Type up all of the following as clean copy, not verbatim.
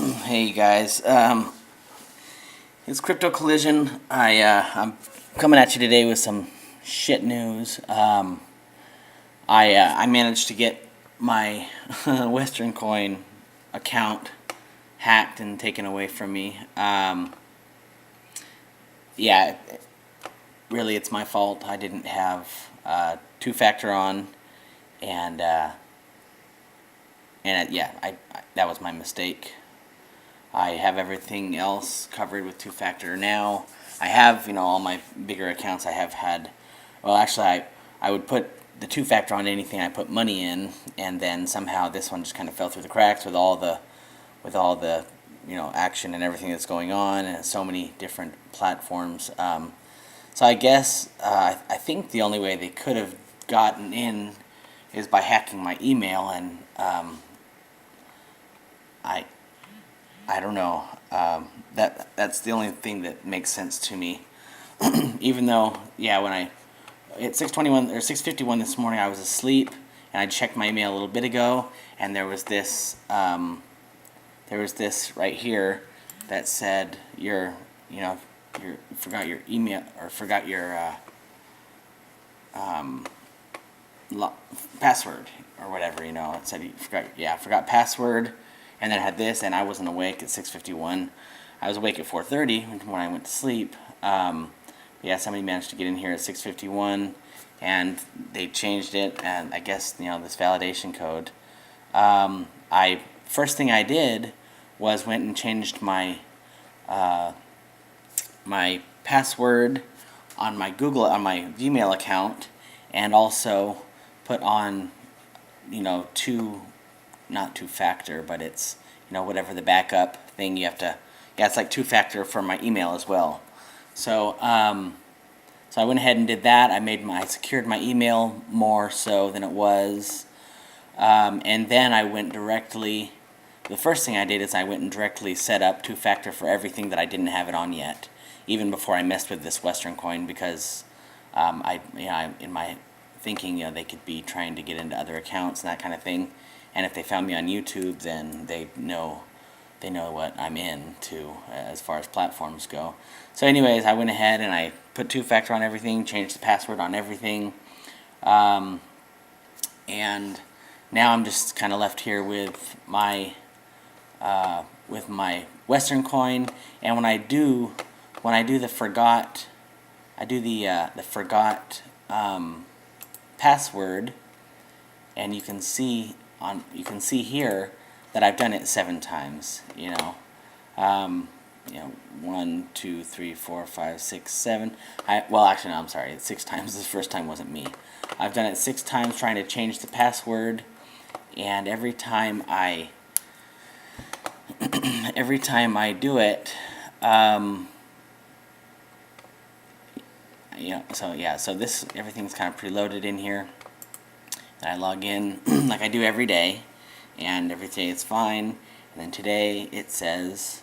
Hey guys, it's Crypto Collision. I'm coming at you today with some shit news. I managed to get my Western Coin account hacked and taken away from me. Yeah, really, it's my fault. I didn't have two-factor on, and that was my mistake. I have everything else covered with two-factor now. I have, all my bigger accounts I have had. Well, actually, I would put the two-factor on anything I put money in, and then somehow this one just kind of fell through the cracks with all the action and everything that's going on, and so many different platforms. So I guess I think the only way they could have gotten in is by hacking my email, and I don't know. That's the only thing that makes sense to me. Even though, when at 6:21 or 6:51 this morning, I was asleep, and I checked my email a little bit ago, and there was this right here that said you forgot your email or forgot your password or whatever. It said you forgot password. And then I had this, and I wasn't awake at 6:51. I was awake at 4:30 when I went to sleep. Somebody managed to get in here at 6:51, and they changed it. And I guess this validation code. First thing I did was went and changed my my password on my Gmail account, and also put on not two-factor, but it's whatever the backup thing you have to. Yeah, it's like two-factor for my email as well. So so I went ahead and did that. I secured my email more so than it was, and then I went directly. The first thing I did is I went and directly set up two-factor for everything that I didn't have it on yet, even before I messed with this Western Coin, because in my thinking, they could be trying to get into other accounts and that kind of thing. And if they found me on YouTube, then they know what I'm into as far as platforms go. So anyways, I went ahead and I put two-factor on everything, changed the password on everything, and now I'm just kind of left here with my Western Coin. And when I do the forgot password, and you can see here that I've done it 7 times. 1, 2, 3, 4, 5, 6, 7. Actually, no, I'm sorry. It's 6 times. The first time wasn't me. I've done it 6 times trying to change the password, and every time I do it, so this everything's kind of preloaded in here. And I log in like I do every day, and every day it's fine. And then today it says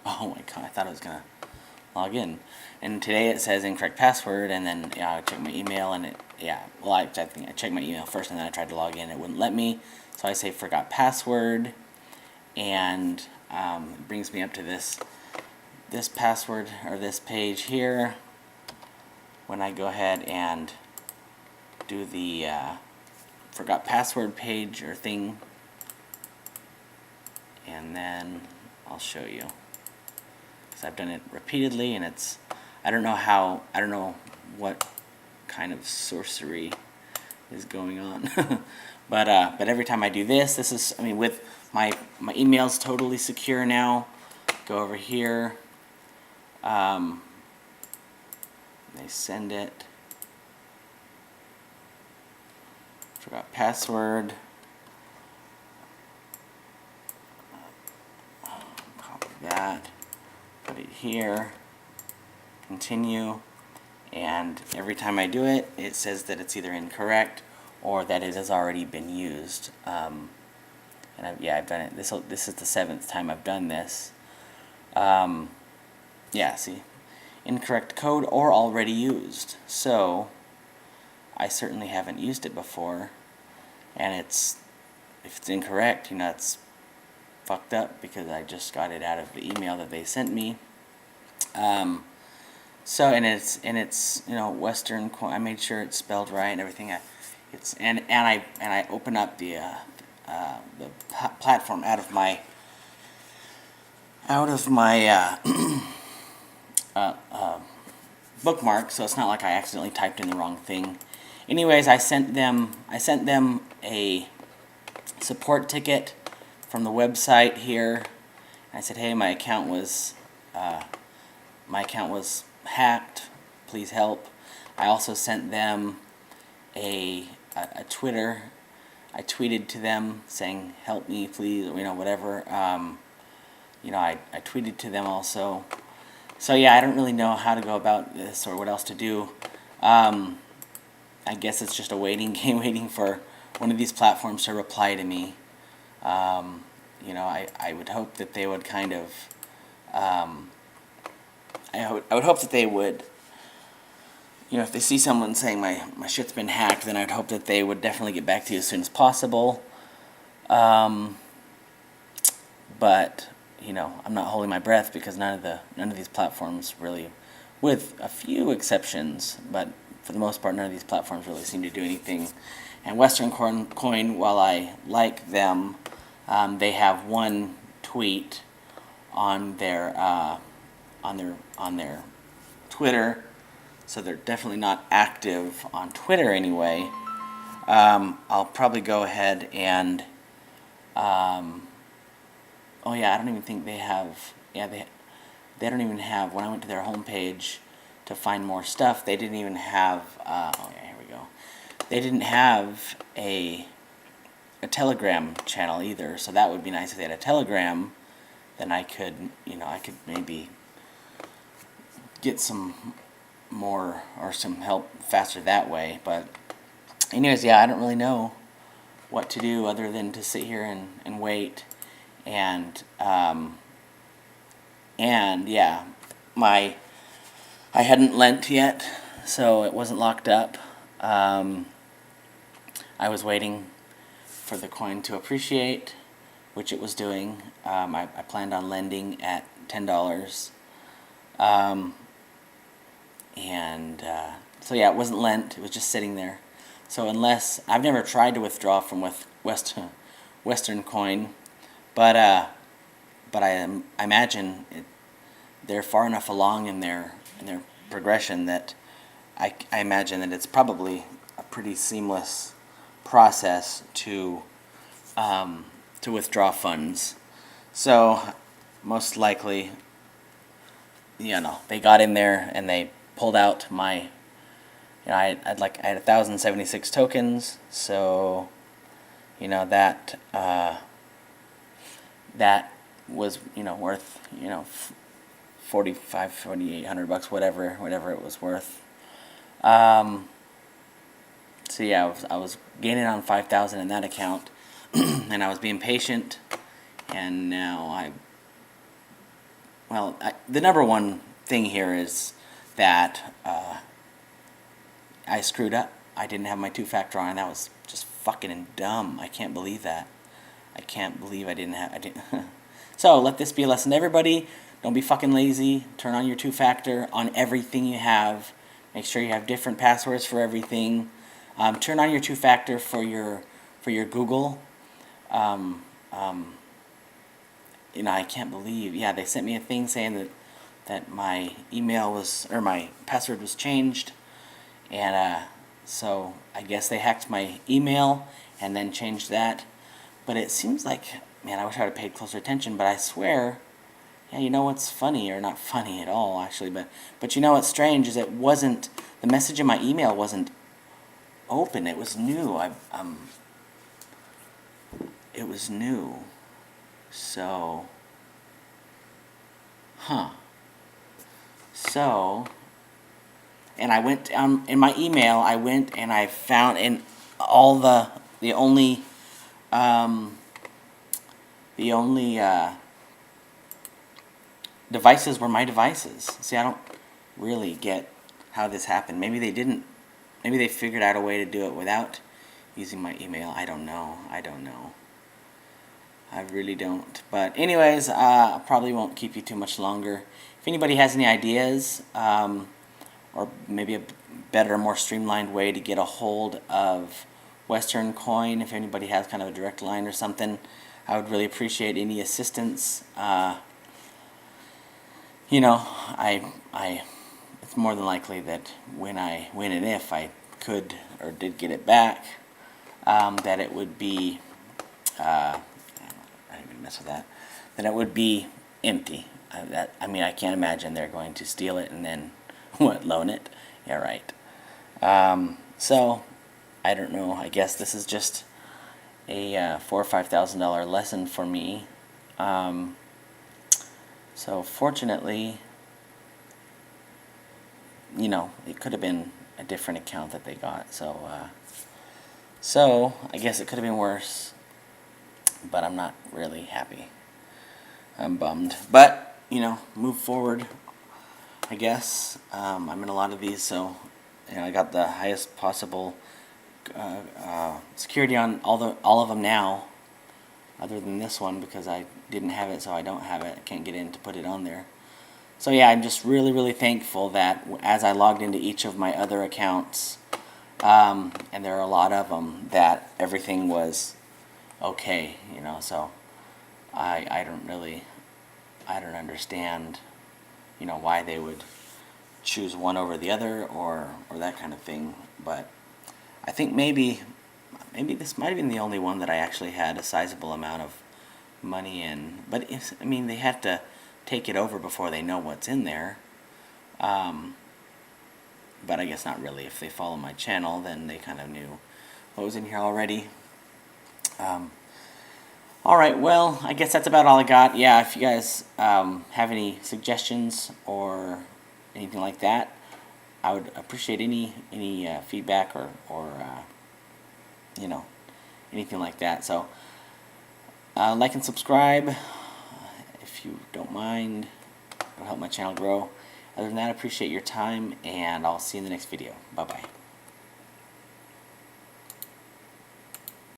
oh my god, I thought I was gonna log in. And today it says incorrect password, and then I checked my email, and I think I checked my email first, and then I tried to log in. It wouldn't let me, so I say forgot password, and it brings me up to this password or this page here. When I go ahead and do the forgot password page or thing, and then I'll show you, because I've done it repeatedly, and I don't know what kind of sorcery is going on. but every time I do this is, with my email's totally secure now. Go over here. They send it. Forgot password. Copy that. Put it here. Continue. And every time I do it, it says that it's either incorrect or that it has already been used. And I've done it. This is the 7th time I've done this. See. Incorrect code or already used. So I certainly haven't used it before. and if it's incorrect, it's fucked up because I just got it out of the email that they sent me. So and it's Western Coin. I made sure it's spelled right and everything. I open up the platform out of my bookmark, so it's not like I accidentally typed in the wrong thing. Anyways, I sent them a support ticket from the website here. I said, hey, my account was hacked. Please help. I also sent them a Twitter. I tweeted to them saying, help me, please, whatever. I tweeted to them also. So yeah, I don't really know how to go about this or what else to do. I guess it's just a waiting game, waiting for one of these platforms to reply to me. I would hope that they would kind of, I would hope that they would, if they see someone saying my shit's been hacked, then I'd hope that they would definitely get back to you as soon as possible. But I'm not holding my breath because none of these platforms really, with a few exceptions, but for the most part, none of these platforms really seem to do anything. And Western Coin, while I like them, they have one tweet on their Twitter, so they're definitely not active on Twitter anyway. I'll probably go ahead and oh yeah, I don't even think they have. Yeah, they don't even have. When I went to their homepage to find more stuff, they didn't even have. Oh yeah, here we go. They didn't have a Telegram channel either. So that would be nice if they had a Telegram. Then I could, I could maybe get some more or some help faster that way. But anyways, yeah, I don't really know what to do other than to sit here and wait. And yeah, I hadn't lent yet, so it wasn't locked up. I was waiting for the coin to appreciate, which it was doing. I planned on lending at $10. So yeah, it wasn't lent, it was just sitting there. So I've never tried to withdraw from Western Coin, but I imagine they're far enough along in their progression that I imagine that it's probably a pretty seamless process to withdraw funds. So most likely, they got in there and they pulled out my. I had 1,076 tokens, so that was worth $4,800, whatever it was worth. So yeah, I was gaining on 5,000 in that account, and I was being patient, and now the number one thing here is that I screwed up. I didn't have my two-factor on, and that was just fucking dumb. I can't believe that. I can't believe I didn't. So let this be a lesson to everybody. Don't be fucking lazy. Turn on your two-factor on everything you have. Make sure you have different passwords for everything. Turn on your two-factor for your Google. I can't believe. Yeah, they sent me a thing saying that my email or my password was changed, and so I guess they hacked my email and then changed that. But it seems like, man, I wish I would have paid closer attention. But I swear, yeah, you know what's funny, or not funny at all, actually. But what's strange is the message in my email wasn't open. It was new. It was new. So, So, and I went in my email. I went and I found in all the only devices were my devices. See, I don't really get how this happened. Maybe they didn't. Maybe they figured out a way to do it without using my email. I don't know. I really don't. But anyways, I probably won't keep you too much longer. If anybody has any ideas, or maybe a better, more streamlined way to get a hold of Western Coin, if anybody has kind of a direct line or something, I would really appreciate any assistance. You know, it's more than likely that when and if I could or did get it back, that it would be, I didn't even mess with that, that it would be empty. I mean, I can't imagine they're going to steal it and then, what, loan it? Yeah, right. So, I don't know. I guess this is just a $4,000 or $5,000 lesson for me. So fortunately, you know, it could have been a different account that they got. So I guess it could have been worse, but I'm not really happy. I'm bummed, but you know, move forward. I guess I'm in a lot of these, so you know, I got the highest possible security on all of them now, other than this one because I didn't have it, so I don't have it. I can't get in to put it on there. So yeah, I'm just really thankful that as I logged into each of my other accounts, and there are a lot of them, that everything was okay, you know. So I don't understand, you know, why they would choose one over the other or that kind of thing. But I think maybe this might have been the only one that I actually had a sizable amount of money in. But I mean, they have to take it over before they know what's in there. But I guess not really. If they follow my channel, then they kind of knew what was in here already. Alright, well, I guess that's about all I got. Yeah, if you guys have any suggestions or anything like that, I would appreciate any feedback or you know, anything like that. So like and subscribe if you don't mind. It'll help my channel grow. Other than that, I appreciate your time, and I'll see you in the next video. Bye-bye.